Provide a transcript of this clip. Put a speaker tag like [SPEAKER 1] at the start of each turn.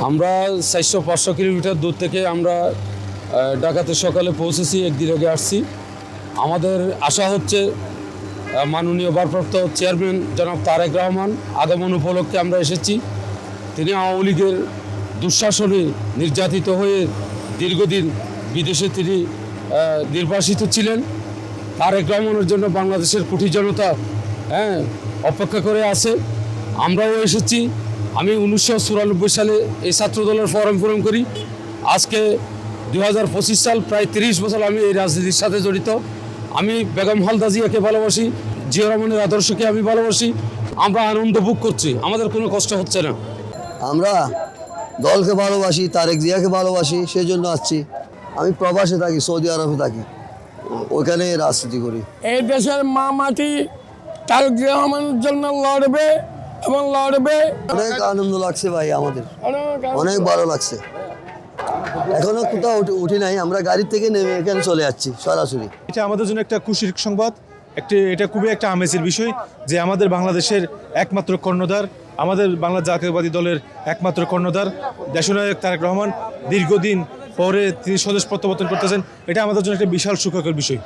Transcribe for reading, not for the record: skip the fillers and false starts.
[SPEAKER 1] আমরা 400-500 কিলোমিটার দূর থেকে আমরা ঢাকাতে সকালে পৌঁছেছি, একদিন আগে আসছি। আমাদের আশা হচ্ছে মাননীয় ভারপ্রাপ্ত চেয়ারম্যান জনাব তারেক রহমান আগমন উপলক্ষে আমরা এসেছি। তিনি আওয়ামী লীগের দুঃশাসনে নির্যাতিত হয়ে দীর্ঘদিন বিদেশে তিনি নির্বাসিত ছিলেন। তারেক রহমানের জন্য বাংলাদেশের কোটি জনতা অপেক্ষা করে আছে। আমরাও এসেছি। আমি 1994 সালে এই ছাত্রদলের ফর্ম করি। আজকে 2025 সাল, প্রায় 30 বছর আমি এই রাজনীতির সাথে জড়িত। আমি বেগম খালেদা জিয়াকে ভালোবাসি, জিয়া রহমানের আদর্শকে আমি ভালোবাসি। আমরা আনন্দ ভোগ করছি, আমাদের কোনো কষ্ট হচ্ছে না।
[SPEAKER 2] আমরা দলকে ভালোবাসি, তারেক জিয়াকে ভালোবাসি, সেই জন্য আসছি। আমি প্রবাসে থাকি, সৌদি আরবে থাকি, ওইখানে রাজনীতি করি।
[SPEAKER 3] এই দেশের মা মাটি তারেক রহমানের জন্য লড়বে এবং লড়বে।
[SPEAKER 2] অনেক আনন্দ লাগছে ভাই, আমাদের অনেক ভালো লাগছে। এখনো কোথাও উঠি নাই, আমরা গাড়ি থেকে নেমে এখানে চলে যাচ্ছি সরাসরি।
[SPEAKER 4] এটা আমাদের জন্য একটা খুশির সংবাদ। এটা খুবই একটা আমেজের বিষয় যে আমাদের বাংলাদেশের একমাত্র কর্ণধার, আমাদের বাংলা জাতীয়তাবাদী দলের একমাত্র কর্ণধার দেশনায়ক তারেক রহমান দীর্ঘদিন পরে তিনি স্বদেশ প্রত্যাবর্তন করতেছেন। এটা আমাদের জন্য একটা বিশাল সুখকর বিষয়।